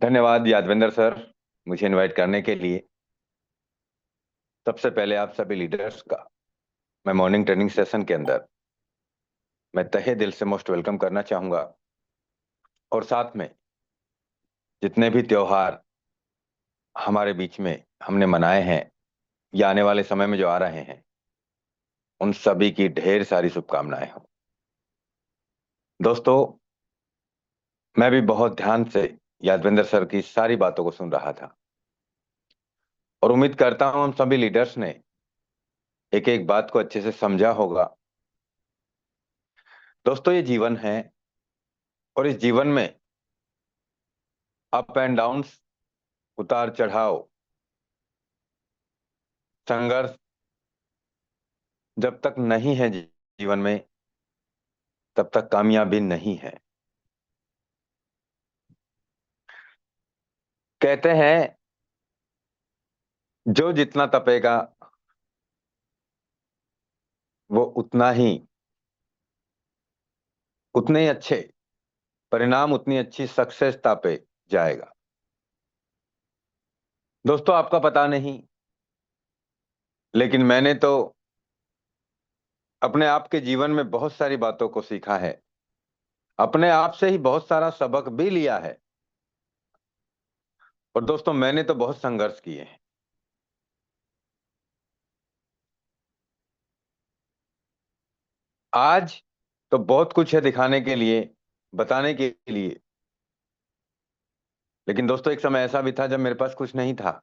धन्यवाद यादविंदर सर, मुझे इनवाइट करने के लिए। सबसे पहले आप सभी लीडर्स का मैं मॉर्निंग ट्रेनिंग सेशन के अंदर मैं तहे दिल से मोस्ट वेलकम करना चाहूंगा। और साथ में जितने भी त्योहार हमारे बीच में हमने मनाए हैं या आने वाले समय में जो आ रहे हैं, उन सभी की ढेर सारी शुभकामनाएं हो। दोस्तों, मैं भी बहुत ध्यान से यादविंदर सर की सारी बातों को सुन रहा था और उम्मीद करता हूं हम सभी लीडर्स ने एक एक बात को अच्छे से समझा होगा। दोस्तों, ये जीवन है और इस जीवन में अप एंड डाउन्स, उतार चढ़ाव, संघर्ष जब तक नहीं है जीवन में, तब तक कामयाबी नहीं है। कहते हैं जो जितना तपेगा वो उतने ही अच्छे परिणाम, उतनी अच्छी सक्सेस पे जाएगा। दोस्तों, आपका पता नहीं, लेकिन मैंने तो अपने आप के जीवन में बहुत सारी बातों को सीखा है, अपने आप से ही बहुत सारा सबक भी लिया है। और दोस्तों, मैंने तो बहुत संघर्ष किए हैं। आज तो बहुत कुछ है दिखाने के लिए, बताने के लिए। लेकिन दोस्तों, एक समय ऐसा भी था जब मेरे पास कुछ नहीं था,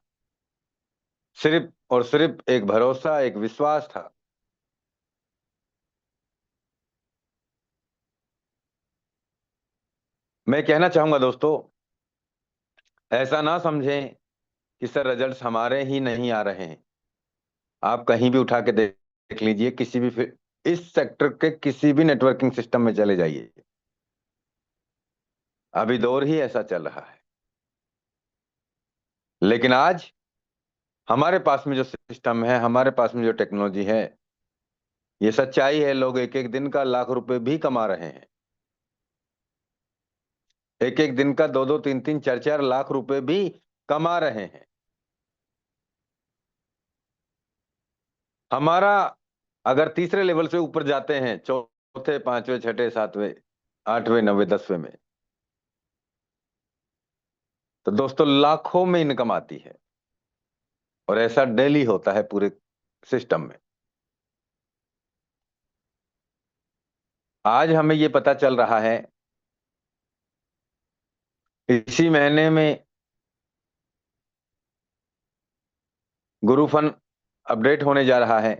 सिर्फ और सिर्फ एक भरोसा, एक विश्वास था। मैं कहना चाहूंगा दोस्तों, ऐसा ना समझें कि सर रिजल्ट्स हमारे ही नहीं आ रहे हैं। आप कहीं भी उठा के देख लीजिए, किसी भी इस सेक्टर के किसी भी नेटवर्किंग सिस्टम में चले जाइए, अभी दौर ही ऐसा चल रहा है। लेकिन आज हमारे पास में जो सिस्टम है, हमारे पास में जो टेक्नोलॉजी है, ये सच्चाई है। लोग एक एक दिन का लाख रुपए भी कमा रहे हैं। एक एक दिन का दो दो तीन तीन चार चार लाख रुपए भी कमा रहे हैं। हमारा अगर तीसरे लेवल से ऊपर जाते हैं, चौथे पांचवे छठे सातवें आठवें नौवें दसवें में, तो दोस्तों लाखों में इनकम आती है। और ऐसा डेली होता है पूरे सिस्टम में। आज हमें ये पता चल रहा है, इसी महीने में गुरु फन अपडेट होने जा रहा है।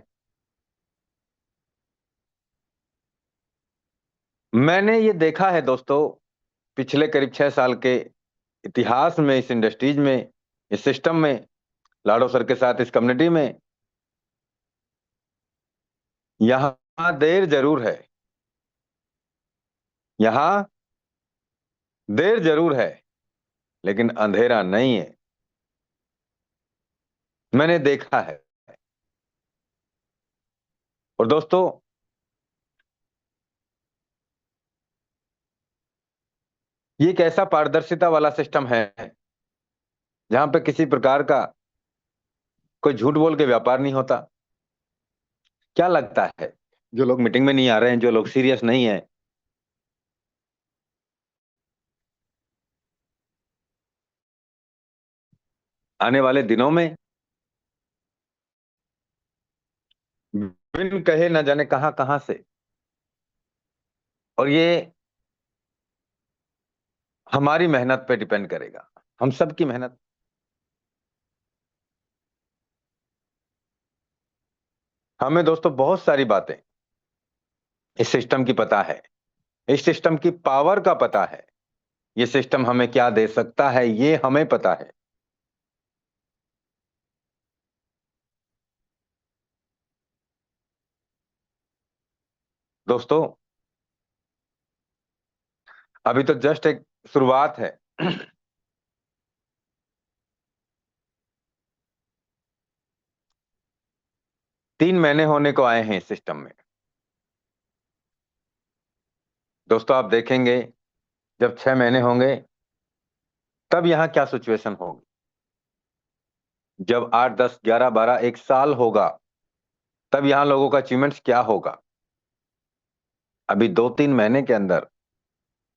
मैंने ये देखा है दोस्तों, पिछले करीब 6 साल के इतिहास में, इस इंडस्ट्रीज में, इस सिस्टम में, लाडो सर के साथ इस कम्युनिटी में, यहां देर जरूर है, यहां देर जरूर है, लेकिन अंधेरा नहीं है। मैंने देखा है। और दोस्तों, ये एक ऐसा पारदर्शिता वाला सिस्टम है जहां पे किसी प्रकार का कोई झूठ बोल के व्यापार नहीं होता। क्या लगता है, जो लोग मीटिंग में नहीं आ रहे हैं, जो लोग सीरियस नहीं है, आने वाले दिनों में बिन कहे न जाने कहां कहां से, और ये हमारी मेहनत पे डिपेंड करेगा, हम सबकी मेहनत। हमें दोस्तों बहुत सारी बातें इस सिस्टम की पता है, इस सिस्टम की पावर का पता है, ये सिस्टम हमें क्या दे सकता है ये हमें पता है। दोस्तों, अभी तो जस्ट एक शुरुआत है। 3 महीने होने को आए हैं इस सिस्टम में। दोस्तों, आप देखेंगे जब 6 महीने होंगे, तब यहाँ क्या सिचुएशन होगी? जब 8, 10, 11, 12 एक साल होगा, तब यहाँ लोगों का अचीवमेंट्स क्या होगा? अभी 2-3 महीने के अंदर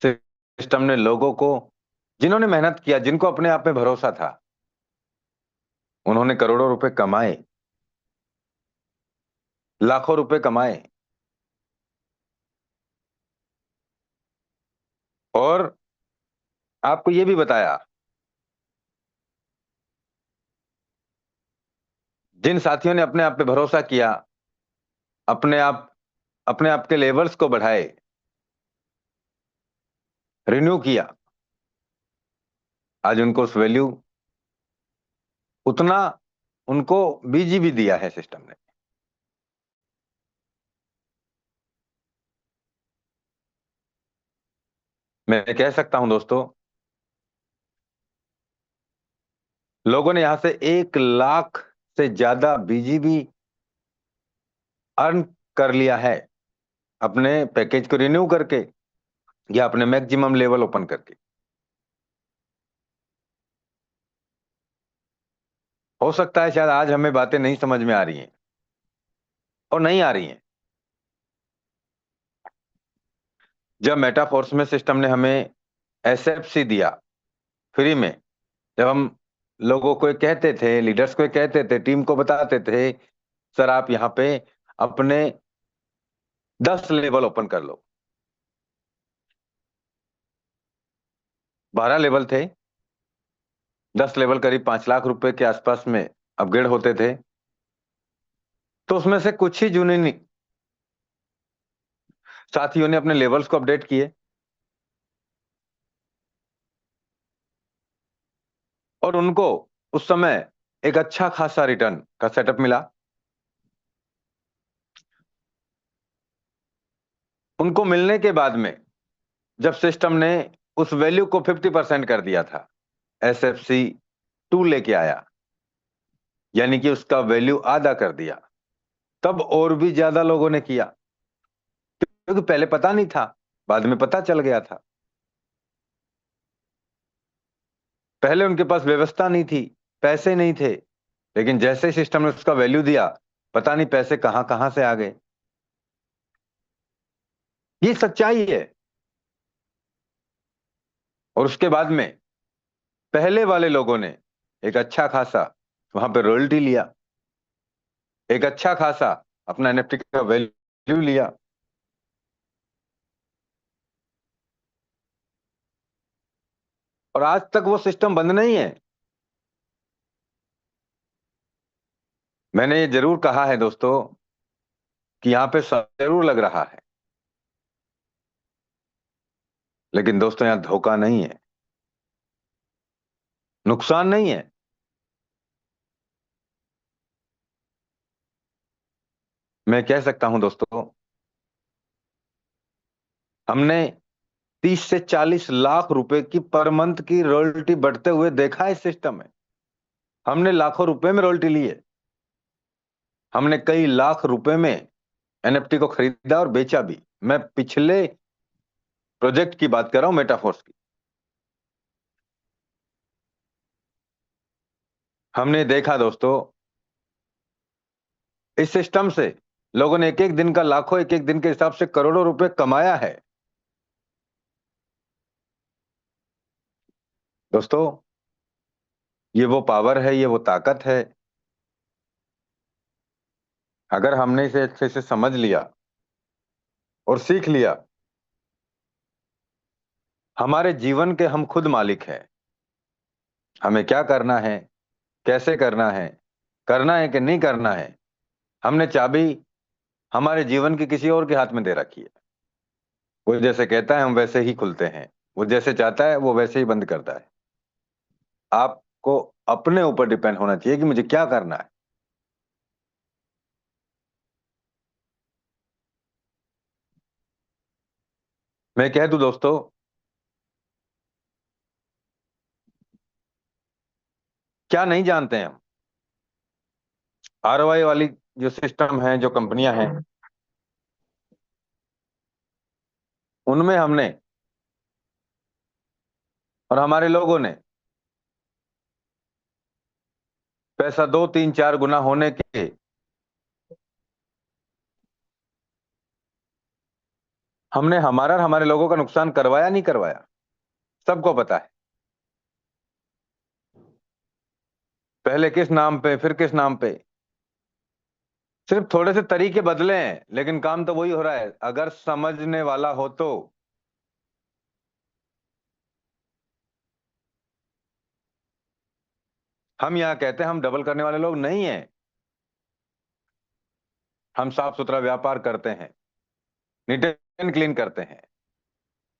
सिस्टम ने लोगों को, जिन्होंने मेहनत किया, जिनको अपने आप में भरोसा था, उन्होंने करोड़ों रुपए कमाए, लाखों रुपए कमाए, और आपको ये भी बताया, जिन साथियों ने अपने आप पे भरोसा किया, अपने आप अपने आप के लेवल्स को बढ़ाए, रिन्यू किया, आज उनको उस वैल्यू, उतना उनको बीजी भी दिया है सिस्टम ने। मैं कह सकता हूं दोस्तों, लोगों ने यहां से 1 लाख से ज्यादा बीजीबी अर्न कर लिया है, अपने पैकेज को रिन्यू करके या अपने मैक्सिमम लेवल ओपन करके। हो सकता है शायद आज हमें बातें नहीं समझ में आ रही हैं, और नहीं आ रही हैं। जब मेटाफोर्स में सिस्टम ने हमें एसएफसी दिया फ्री में, जब हम लोगों को कहते थे, लीडर्स को कहते थे, टीम को बताते थे, सर आप यहां पे अपने 10 लेवल ओपन कर लो। 12 लेवल थे, 10 लेवल करीब 5 लाख रुपए के आसपास में अपग्रेड होते थे। तो उसमें से कुछ ही जुनियर साथियों ने अपने लेवल्स को अपडेट किए, और उनको उस समय एक अच्छा खासा रिटर्न का सेटअप मिला। उनको मिलने के बाद में जब सिस्टम ने उस वैल्यू को 50% कर दिया था, SFC 2 लेके आया, यानी कि उसका वैल्यू आधा कर दिया, तब और भी ज्यादा लोगों ने किया, क्योंकि पहले पता नहीं था, बाद में पता चल गया था। पहले उनके पास व्यवस्था नहीं थी, पैसे नहीं थे, लेकिन जैसे सिस्टम ने उसका वैल्यू दिया, पता नहीं पैसे कहां कहां से आ गए। ये सच्चाई है। और उसके बाद में पहले वाले लोगों ने एक अच्छा खासा वहां पे रॉयल्टी लिया, एक अच्छा खासा अपना एनएफटी का वैल्यू लिया, और आज तक वो सिस्टम बंद नहीं है। मैंने ये जरूर कहा है दोस्तों कि यहाँ पे सब जरूर लग रहा है, लेकिन दोस्तों यहाँ धोखा नहीं है, नुकसान नहीं है। मैं कह सकता हूं दोस्तों, हमने 30 से 40 लाख रुपए की पर मंथ की रॉयल्टी बढ़ते हुए देखा है इस सिस्टम में। हमने लाखों रुपए में रॉयल्टी ली है, हमने कई लाख रुपए में एनएफटी को खरीदा और बेचा भी। मैं पिछले प्रोजेक्ट की बात कर रहा हूं, मेटाफोर्स की। हमने देखा दोस्तों, इस सिस्टम से लोगों ने एक एक दिन का लाखों, एक एक दिन के हिसाब से करोड़ों रुपए कमाया है। दोस्तों, ये वो पावर है, ये वो ताकत है। अगर हमने इसे अच्छे से समझ लिया और सीख लिया, हमारे जीवन के हम खुद मालिक हैं। हमें क्या करना है, कैसे करना है कि नहीं करना है, हमने चाबी हमारे जीवन की किसी और के हाथ में दे रखी है। वो जैसे कहता है हम वैसे ही खुलते हैं, वो जैसे चाहता है वो वैसे ही बंद करता है। आपको अपने ऊपर डिपेंड होना चाहिए कि मुझे क्या करना है। मैं कह दूं दोस्तों, क्या नहीं जानते हैं हम? आरओआई वाली जो सिस्टम है, जो कंपनियां हैं, उनमें हमने और हमारे लोगों ने पैसा 2 3 4 गुना होने के हमने हमारा और हमारे लोगों का नुकसान करवाया नहीं करवाया, सबको पता है। पहले किस नाम पे, फिर किस नाम पे, सिर्फ थोड़े से तरीके बदले हैं, लेकिन काम तो वही हो रहा है अगर समझने वाला हो तो। हम यहाँ कहते हैं हम डबल करने वाले लोग नहीं हैं। हम साफ सुथरा व्यापार करते हैं, नीट एंड क्लीन करते हैं।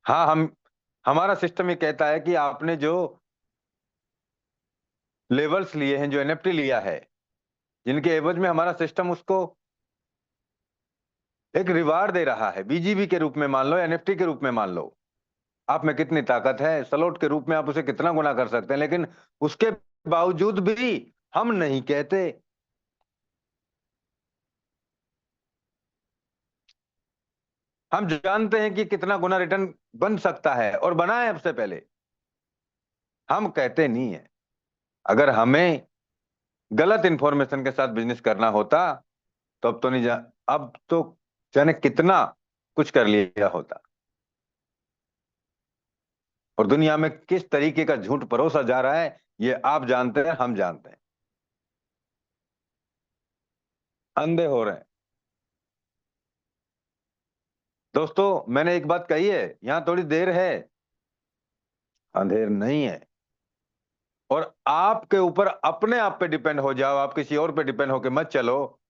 हाँ, हम हमारा सिस्टम ये कहता है कि आपने जो लेवल्स लिए हैं, जो एनएफटी लिया है, जिनके एवज में हमारा सिस्टम उसको एक रिवार्ड दे रहा है, बीजीबी के रूप में मान लो, एनएफटी के रूप में मान लो, आप में कितनी ताकत है, सलोट के रूप में आप उसे कितना गुना कर सकते हैं, लेकिन उसके बावजूद भी हम नहीं कहते। हम जानते हैं कि कितना गुना रिटर्न बन सकता है और बना है सबसे पहले, हम कहते नहीं है। अगर हमें गलत इंफॉर्मेशन के साथ बिजनेस करना होता तो अब तो नहीं जा अब तो जाने कितना कुछ कर लिया होता। और दुनिया में किस तरीके का झूठ परोसा जा रहा है, ये आप जानते हैं, हम जानते हैं। अंधे हो रहे हैं। दोस्तों, मैंने एक बात कही है, यहां थोड़ी देर है, अंधेर नहीं है। और आपके ऊपर अपने आप पे डिपेंड हो जाओ, आप किसी और पे डिपेंड होके मत चलो।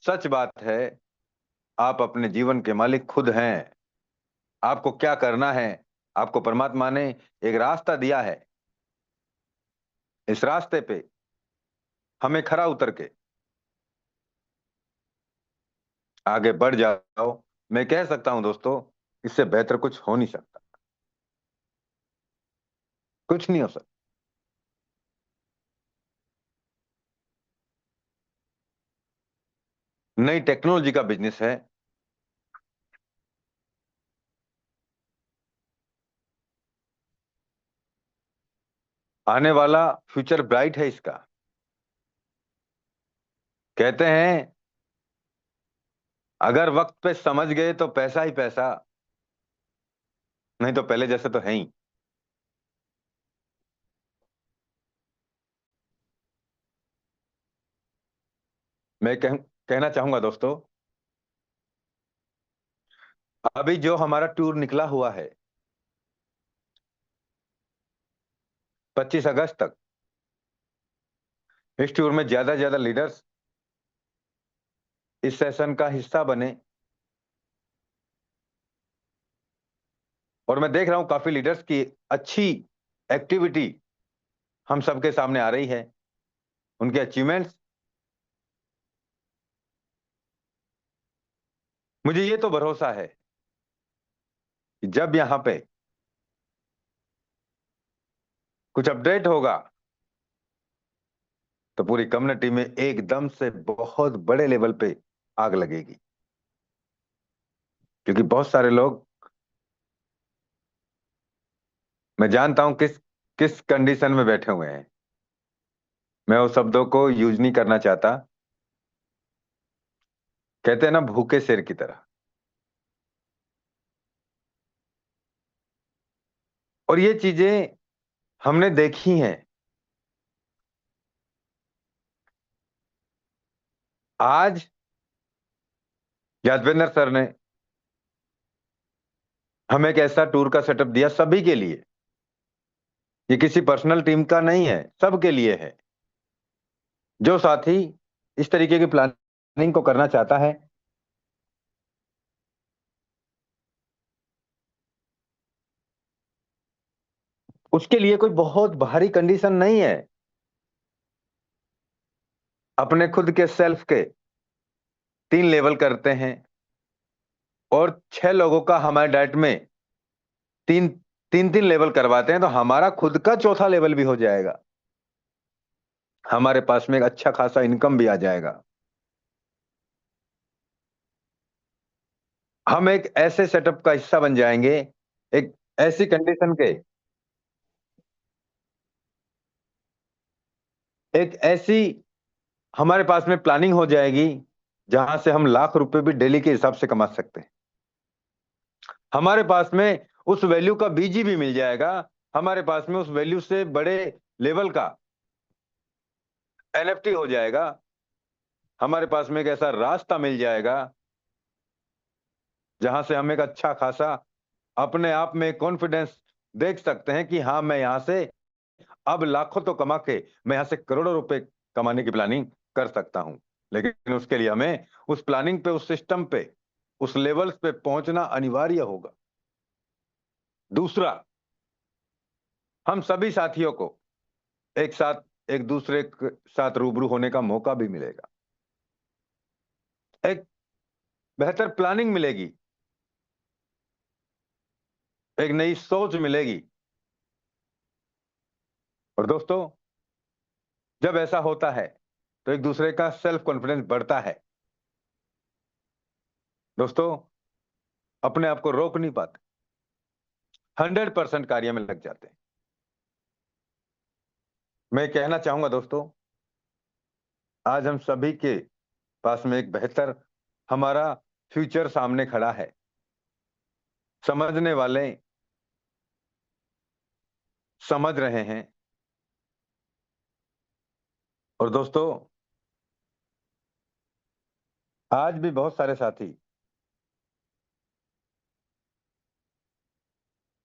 सच बात है, आप अपने जीवन के मालिक खुद हैं। आपको क्या करना है, आपको परमात्मा ने एक रास्ता दिया है। इस रास्ते पे हमें खरा उतर के आगे बढ़ जाओ। मैं कह सकता हूं दोस्तों, इससे बेहतर कुछ हो नहीं सकता, कुछ नहीं हो सकता। नई टेक्नोलॉजी का बिजनेस है। आने वाला फ्यूचर ब्राइट है इसका। कहते हैं अगर वक्त पे समझ गए तो पैसा ही पैसा, नहीं तो पहले जैसे तो है ही। कहना चाहूंगा दोस्तों, अभी जो हमारा टूर निकला हुआ है 25 अगस्त तक, इस टूर में ज्यादा से ज्यादा लीडर्स इस सेशन का हिस्सा बने। और मैं देख रहा हूं काफी लीडर्स की अच्छी एक्टिविटी हम सबके सामने आ रही है, उनके अचीवमेंट्स। मुझे ये तो भरोसा है कि जब यहां पे कुछ अपडेट होगा तो पूरी कम्युनिटी में एकदम से बहुत बड़े लेवल पे आग लगेगी। क्योंकि बहुत सारे लोग, मैं जानता हूं किस किस कंडीशन में बैठे हुए हैं। मैं उस शब्दों को यूज नहीं करना चाहता। कहते हैं ना, भूखे शेर की तरह। और ये चीजें हमने देखी हैं। आज यादवेंद्र सर ने हमें एक ऐसा टूर का सेटअप दिया सभी के लिए। ये किसी पर्सनल टीम का नहीं है, सबके लिए है। जो साथी इस तरीके की प्लानिंग को करना चाहता है, उसके लिए कोई बहुत भारी कंडीशन नहीं है। अपने खुद के सेल्फ के 3 लेवल करते हैं और 6 लोगों का हमारे डाइट में तीन तीन तीन लेवल करवाते हैं, तो हमारा खुद का चौथा लेवल भी हो जाएगा। हमारे पास में एक अच्छा खासा इनकम भी आ जाएगा। हम एक ऐसे सेटअप का हिस्सा बन जाएंगे, एक ऐसी कंडीशन के, एक ऐसी हमारे पास में प्लानिंग हो जाएगी जहां से हम लाख रुपए भी डेली के हिसाब से कमा सकते हैं। हमारे पास में उस वैल्यू का बीजी भी मिल जाएगा, हमारे पास में उस वैल्यू से बड़े लेवल का एनएफटी हो जाएगा, हमारे पास में एक ऐसा रास्ता मिल जाएगा जहां से हम एक अच्छा खासा अपने आप में कॉन्फिडेंस देख सकते हैं कि हाँ, मैं यहां से अब लाखों तो कमा के मैं यहां से करोड़ों रुपए कमाने की प्लानिंग कर सकता हूं। लेकिन उसके लिए हमें उस प्लानिंग पे, उस सिस्टम पे, उस लेवल्स पे पहुंचना अनिवार्य होगा। दूसरा, हम सभी साथियों को एक साथ एक दूसरे के साथ रूबरू होने का मौका भी मिलेगा, एक बेहतर प्लानिंग मिलेगी, एक नई सोच मिलेगी। और दोस्तों, जब ऐसा होता है तो एक दूसरे का सेल्फ कॉन्फिडेंस बढ़ता है। दोस्तों, अपने आप को रोक नहीं पाते, 100% कार्य में लग जाते हैं। मैं कहना चाहूंगा दोस्तों, आज हम सभी के पास में एक बेहतर हमारा फ्यूचर सामने खड़ा है। समझने वाले समझ रहे हैं। और दोस्तों, आज भी बहुत सारे साथी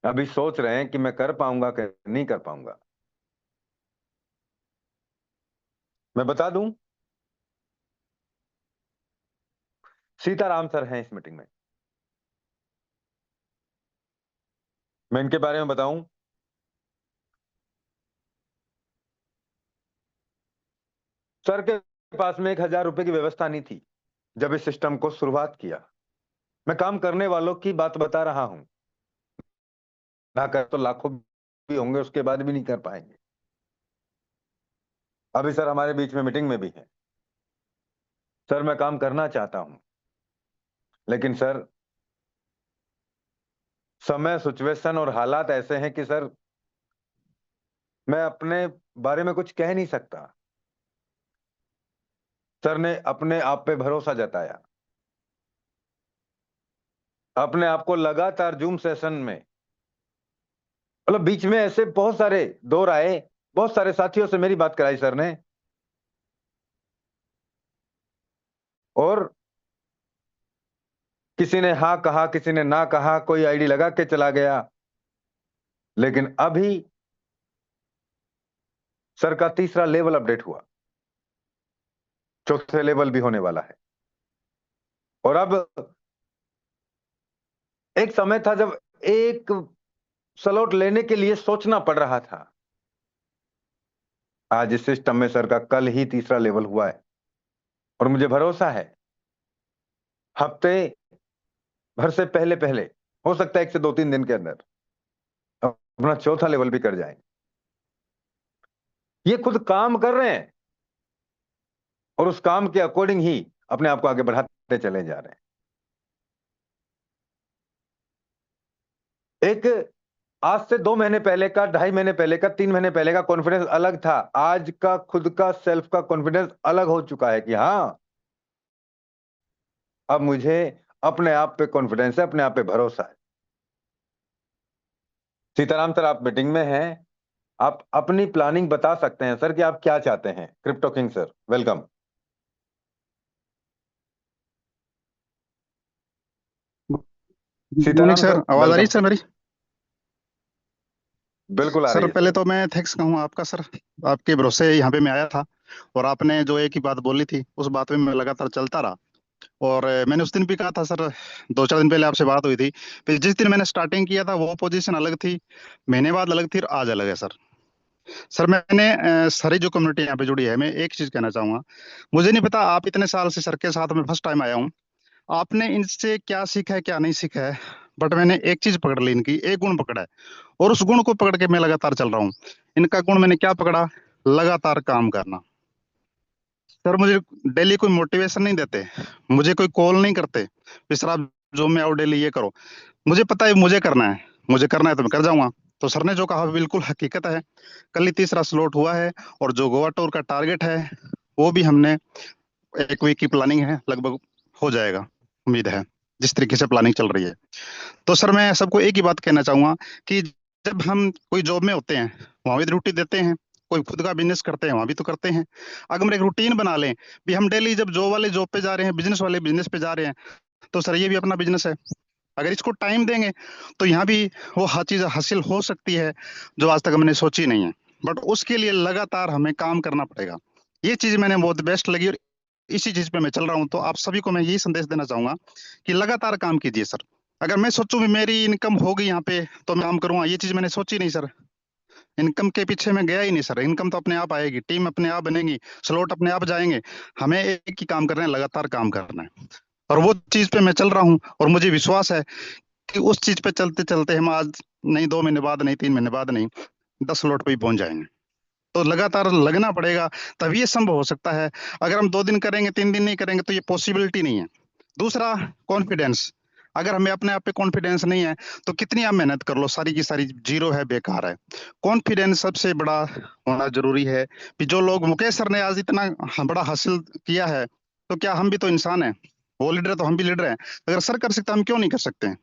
अभी सोच रहे हैं कि मैं कर पाऊंगा कि नहीं कर पाऊंगा। मैं बता दूं, सीताराम सर हैं इस मीटिंग में। मैं इनके बारे में बताऊं, सर के पास में 1,000 रुपए की व्यवस्था नहीं थी जब इस सिस्टम को शुरुआत किया। मैं काम करने वालों की बात बता रहा हूं, ना कर तो लाखों भी होंगे, उसके बाद भी नहीं कर पाएंगे। अभी सर हमारे बीच में मीटिंग में भी है। सर, मैं काम करना चाहता हूं, लेकिन सर समय, सिचुएशन और हालात ऐसे हैं कि सर मैं अपने बारे में कुछ कह नहीं सकता। सर ने अपने आप पे भरोसा जताया, अपने आप को लगातार जूम सेशन में, मतलब बीच में ऐसे बहुत सारे दौर आए, बहुत सारे साथियों से मेरी बात कराई सर ने, और किसी ने हाँ कहा, किसी ने ना कहा, कोई आईडी लगा के चला गया। लेकिन अभी सर का तीसरा लेवल अपडेट हुआ, चौथे लेवल भी होने वाला है। और अब एक समय था जब एक स्लॉट लेने के लिए सोचना पड़ रहा था। आज इस सिस्टम में सर का कल ही तीसरा लेवल हुआ है, और मुझे भरोसा है हफ्ते भर से पहले पहले, हो सकता है 1 से 2-3 दिन के अंदर अपना चौथा लेवल भी कर जाएं। ये खुद काम कर रहे हैं और उस काम के अकॉर्डिंग ही अपने आप को आगे बढ़ाते चले जा रहे हैं। एक आज से 2 महीने पहले का, 2.5 महीने पहले का, 3 महीने पहले का कॉन्फिडेंस अलग था। आज का खुद का सेल्फ का कॉन्फिडेंस अलग हो चुका है कि हाँ, अब मुझे अपने आप पे कॉन्फिडेंस है, अपने आप पे भरोसा है। सीताराम सर, आप मीटिंग में हैं, आप अपनी प्लानिंग बता सकते हैं सर कि आप क्या चाहते हैं। Crypto king sir, welcome. Good morning Sitaram sir, sir, आवाज आ रही है वेलकम। सर मेरी? बिल्कुल आ रही सर है पहले सर। तो मैं थैंक्स कहूँ आपका सर। आपके भरोसे यहाँ पे मैं आया था, और आपने जो एक ही बात बोली थी उस बात पे मैं लगातार चलता रहा। और मैंने उस दिन भी कहा था सर, 2-4 दिन पहले आपसे बात हुई थी। फिर जिस दिन मैंने स्टार्टिंग किया था वो पोजीशन अलग थी, महीने बाद अलग थी, और आज अलग है सर। सर मैंने सारी जो कम्युनिटी यहाँ पे जुड़ी है, मैं एक चीज कहना चाहूंगा। मुझे नहीं पता, आप इतने साल से सर के साथ में फर्स्ट टाइम आया हूँ, आपने इनसे क्या सीखा है क्या नहीं सीखा है, बट मैंने एक चीज पकड़ ली, इनकी एक गुण पकड़ा है, और उस गुण को पकड़ के मैं लगातार चल रहा हूँ। इनका गुण मैंने क्या पकड़ा? लगातार काम करना। सर मुझे डेली कोई मोटिवेशन नहीं देते, मुझे कोई कॉल नहीं करते, फिर आप जो में आओ डेली ये करो। मुझे पता है मुझे करना है, मुझे करना है तो मैं कर जाऊंगा। तो सर ने जो कहा बिल्कुल हकीकत है। कल ही तीसरा स्लॉट हुआ है, और जो गोवा टूर का टारगेट है वो भी हमने 1 वीक की प्लानिंग है, लगभग हो जाएगा, उम्मीद है, जिस तरीके से प्लानिंग चल रही है। तो सर मैं सबको एक ही बात कहना चाहूंगा कि जब हम कोई जॉब में होते हैं वहां भी ड्यूटी देते हैं, कोई खुद का बिजनेस करते हैं वहां भी तो करते हैं। अगर हम एक रूटीन बना लें भी हम डेली जब जॉब वाले जॉब पे जा रहे हैं, बिजनेस वाले बिजनेस पे जा रहे हैं, तो सर ये भी अपना बिजनेस है। अगर इसको टाइम देंगे तो यहाँ भी वो हर चीज हासिल हो सकती है जो आज तक हमने सोची नहीं है। बट उसके लिए लगातार हमें काम करना पड़ेगा। ये चीज मैंने बहुत बेस्ट लगी और इसी चीज पे मैं चल रहा हूँ। तो आप सभी को मैं यही संदेश देना चाहूंगा कि लगातार काम कीजिए सर। अगर मैं सोचूं भी मेरी इनकम होगी यहाँ पे तो मैं काम करूंगा, ये चीज मैंने सोची नहीं सर। इनकम के पीछे मैं गया ही नहीं सर। इनकम तो अपने आप आएगी, टीम अपने आप बनेगी, स्लॉट अपने आप जाएंगे। हमें एक ही काम करना है, लगातार काम करना है। और वो चीज पे मैं चल रहा हूँ और मुझे विश्वास है कि उस चीज पे चलते चलते हम आज नहीं, 2 महीने बाद नहीं, 3 महीने बाद नहीं, 10 स्लॉट पे ही पहुंच जाएंगे। तो लगातार लगना पड़ेगा, तभी ये संभव हो सकता है। अगर हम 2 दिन करेंगे, 3 दिन नहीं करेंगे तो ये पॉसिबिलिटी नहीं है। दूसरा, कॉन्फिडेंस। अगर हमें अपने आप पे कॉन्फिडेंस नहीं है तो कितनी आप मेहनत कर लो, सारी की सारी जीरो है, बेकार है। कॉन्फिडेंस सबसे बड़ा होना जरूरी है। कि जो लोग मुकेश सर ने आज इतना बड़ा हासिल किया है, तो क्या हम भी तो इंसान हैं? वो लीडर है तो हम भी लीडर हैं। अगर सर कर सकते हैं, हम क्यों नहीं कर सकते?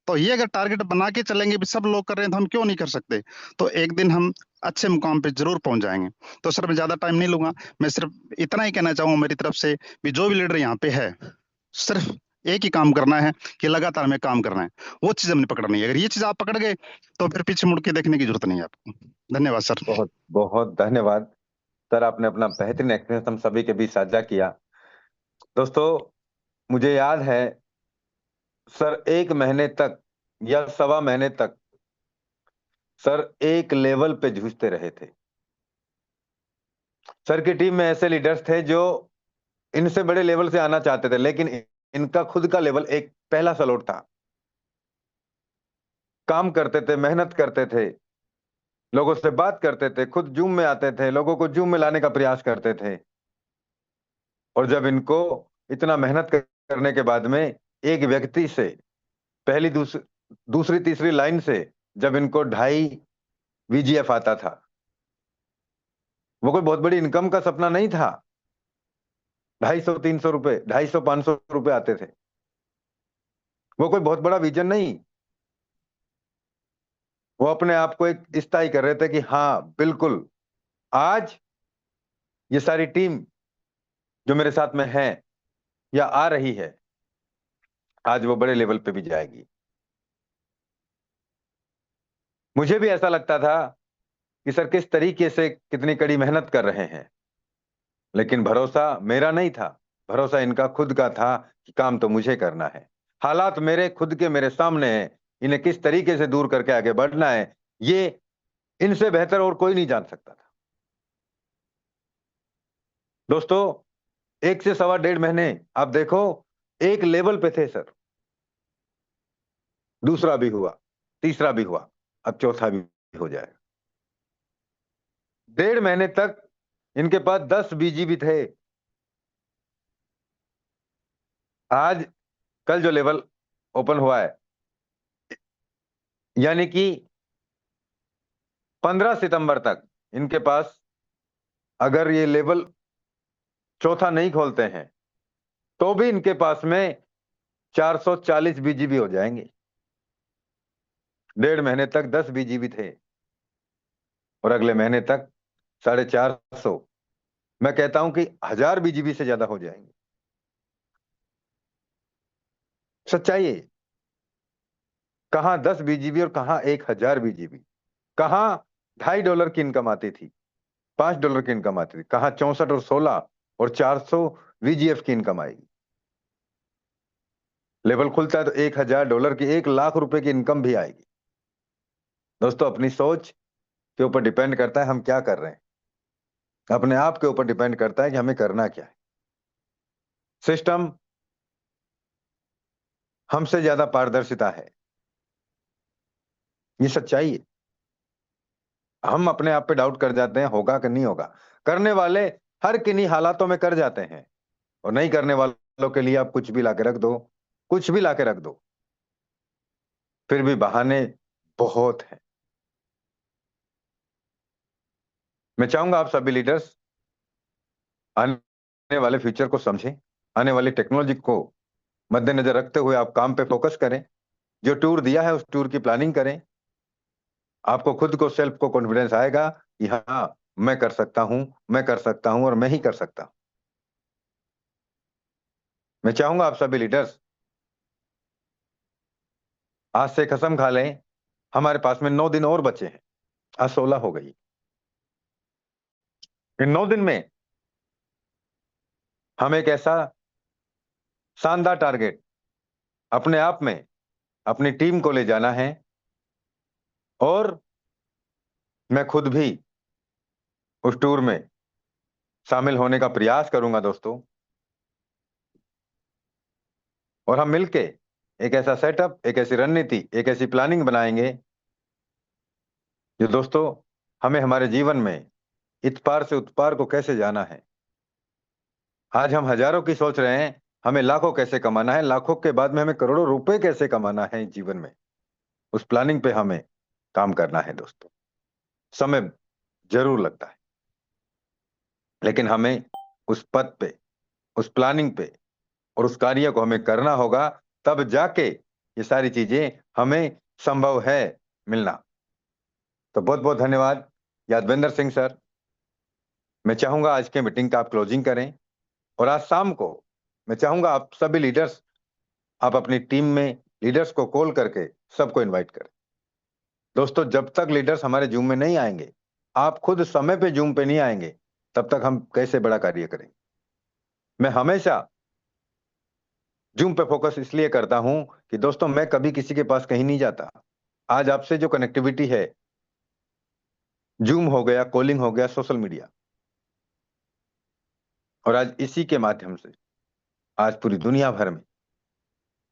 तो ये अगर टारगेट बना के चलेंगे भी सब लोग कर रहे हैं तो हम क्यों नहीं कर सकते? तो एक दिन हम अच्छे मुकाम पे जरूर पहुंच जाएंगे। तो सर मैं ज्यादा टाइम नहीं लूंगा। मैं सिर्फ इतना ही कहना चाहूंगा मेरी तरफ से भी जो भी लीडर यहाँ पे है, सिर्फ एक ही काम करना है कि लगातार हमें काम करना है। वो चीज हमने पकड़नी है। अगर ये चीज आप पकड़ गए तो फिर पीछे मुड़ के देखने की जरूरत नहीं है आपको। धन्यवाद सर। बहुत बहुत धन्यवाद सर, आपने अपना बेहतरीन एक्सपीरियंस हम सभी के बीच साझा किया। दोस्तों, मुझे याद है सर, 1 महीने तक या 1.25 महीने तक सर एक लेवल पे जूझते रहे थे। सर की टीम में ऐसे लीडर्स थे जो इनसे बड़े लेवल से आना चाहते थे, लेकिन इनका खुद का लेवल एक पहला सलोट था। काम करते थे, मेहनत करते थे, लोगों से बात करते थे, खुद जूम में आते थे, लोगों को जूम में लाने का प्रयास करते थे। और जब इनको इतना मेहनत करने के बाद में एक व्यक्ति से पहली दूसरी तीसरी लाइन से जब इनको 2.5 VGF आता था, वो कोई बहुत बड़ी इनकम का सपना नहीं था। 250-300 रुपए, 250-500 रुपए आते थे। वो कोई बहुत बड़ा विजन नहीं। वो अपने आप को एक स्थायी कर रहे थे कि हाँ बिल्कुल, आज ये सारी टीम जो मेरे साथ में है या आ रही है, आज वो बड़े लेवल पे भी जाएगी। मुझे भी ऐसा लगता था कि सर किस तरीके से कितनी कड़ी मेहनत कर रहे हैं, लेकिन भरोसा मेरा नहीं था, भरोसा इनका खुद का था कि काम तो मुझे करना है। हालात मेरे खुद के मेरे सामने हैं, इन्हें किस तरीके से दूर करके आगे बढ़ना है, ये इनसे बेहतर और कोई नहीं जान सकता था। दोस्तों, 1 से 1.25 महीने आप देखो, एक लेवल पे थे सर। दूसरा भी हुआ, तीसरा भी हुआ, अब चौथा भी हो जाएगा। 1.5 महीने तक इनके पास 10 BGB थे। आज कल जो लेवल ओपन हुआ है, यानी कि 15 सितंबर तक इनके पास, अगर ये लेवल चौथा नहीं खोलते हैं तो भी इनके पास में 440 BGB हो जाएंगे। 1.5 महीने तक 10 BGB थे और अगले महीने तक 450। मैं कहता हूं कि 1000 BGB से ज्यादा हो जाएंगे। सच्चाई है। कहां 10 BGB और कहां 1000 BGB, कहां $2.5 की इनकम आती थी, $5 की इनकम आती थी, कहां 64 और 16 और 400 VGF की इनकम आएगी। लेवल खुलता है तो $1000 की, 1 लाख रुपए की इनकम भी आएगी। दोस्तों, अपनी सोच के ऊपर डिपेंड करता है हम क्या कर रहे हैं, अपने आप के ऊपर डिपेंड करता है कि हमें करना क्या है। सिस्टम हमसे ज्यादा पारदर्शिता है, ये सच्चाई है। हम अपने आप पे डाउट कर जाते हैं, होगा कि नहीं होगा। करने वाले हर किन्हीं हालातों में कर जाते हैं, और नहीं करने वालों के लिए आप कुछ भी लाके रख दो, कुछ भी लाके रख दो, फिर भी बहाने बहुत हैं। मैं चाहूंगा आप सभी लीडर्स आने वाले फ्यूचर को समझें, आने वाली टेक्नोलॉजी को मद्देनजर रखते हुए आप काम पे फोकस करें। जो टूर दिया है उस टूर की प्लानिंग करें। आपको खुद को, सेल्फ को कॉन्फिडेंस आएगा कि हाँ, मैं कर सकता हूं, मैं कर सकता हूं और मैं ही कर सकता हूं। मैं चाहूंगा आप सभी लीडर्स आज से कसम खा लें, हमारे पास में 9 दिन और बचे हैं। आज 16 हो गई। इन 9 दिन में हम एक ऐसा शानदार टारगेट अपने आप में, अपनी टीम को ले जाना है। और मैं खुद भी उस टूर में शामिल होने का प्रयास करूंगा दोस्तों। और हम मिलके एक ऐसा सेटअप, एक ऐसी रणनीति, एक ऐसी प्लानिंग बनाएंगे जो दोस्तों हमें हमारे जीवन में इस पार से उस पार को कैसे जाना है। आज हम हजारों की सोच रहे हैं, हमें लाखों कैसे कमाना है, लाखों के बाद में हमें करोड़ों रुपए कैसे कमाना है जीवन में। उस प्लानिंग पे हमें काम करना है दोस्तों। समय जरूर लगता है, लेकिन हमें उस पथ पे, उस प्लानिंग पे और उस कार्य को हमें करना होगा, तब जाके ये सारी चीजें हमें संभव है मिलना। तो बहुत बहुत धन्यवाद यादवेंद्र सिंह सर। मैं चाहूंगा आज के मीटिंग का आप क्लोजिंग करें। और आज शाम को मैं चाहूंगा आप सभी लीडर्स, आप अपनी टीम में लीडर्स को कॉल करके सबको इनवाइट करें। दोस्तों, जब तक लीडर्स हमारे जूम में नहीं आएंगे, आप खुद समय पे जूम पे नहीं आएंगे, तब तक हम कैसे बड़ा कार्य करेंगे। मैं हमेशा जूम पे फोकस इसलिए करता हूं कि दोस्तों मैं कभी किसी के पास कहीं नहीं जाता। आज आपसे जो कनेक्टिविटी है, जूम हो गया, कॉलिंग हो गया, सोशल मीडिया, और आज इसी के माध्यम से आज पूरी दुनिया भर में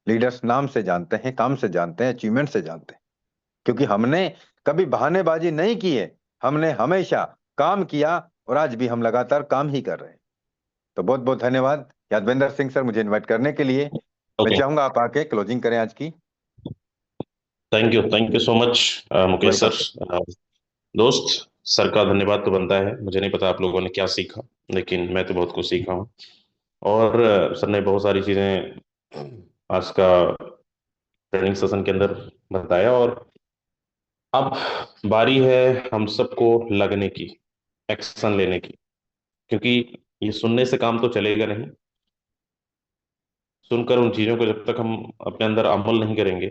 लीडर्स नाम से जानते हैं, काम से जानते हैं, अचीवमेंट से जानते हैं। क्योंकि हमने कभी बहानेबाजी नहीं की है, हमने हमेशा काम किया और आज भी हम लगातार काम ही कर रहे हैं। तो बहुत बहुत धन्यवाद यादवेंद्र सिंह सर मुझे इनवाइट करने के लिए। मैं ओके, चाहूंगा आप आके क्लोजिंग करें आज की। Thank you so much Mukesh welcome sir. Sir. दोस्त, सर का धन्यवाद तो बनता है। मुझे नहीं पता आप लोगों ने क्या सीखा, लेकिन मैं तो बहुत कुछ सीखा हूँ। और सर ने बहुत सारी चीज़ें आज का ट्रेनिंग सेशन के अंदर बताया। और अब बारी है हम सबको लगने की, एक्शन लेने की। क्योंकि ये सुनने से काम तो चलेगा नहीं। सुनकर उन चीज़ों को जब तक हम अपने अंदर अमल नहीं करेंगे,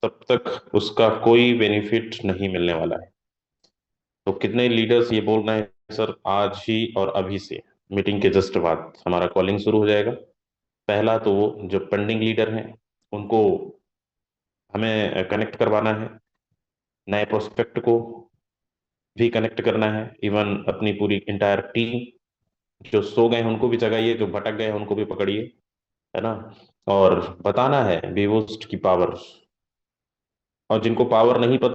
तब तक उसका कोई बेनिफिट नहीं मिलने वाला है। तो कितने लीडर्स ये बोल रहे हैं सर, आज ही और अभी से मीटिंग के जस्ट बाद हमारा कॉलिंग शुरू हो जाएगा। पहला तो वो जो पेंडिंग लीडर हैं उनको हमें कनेक्ट करवाना है, नए प्रोस्पेक्ट को भी कनेक्ट करना है, इवन अपनी पूरी इंटायर टीम, जो सो गए हैं उनको भी जगाइए, जो भटक गए हैं उनको भी पकड़िए, है ना। और बताना है बी बूस्ट की पावर। और जिनको पावर नहीं पता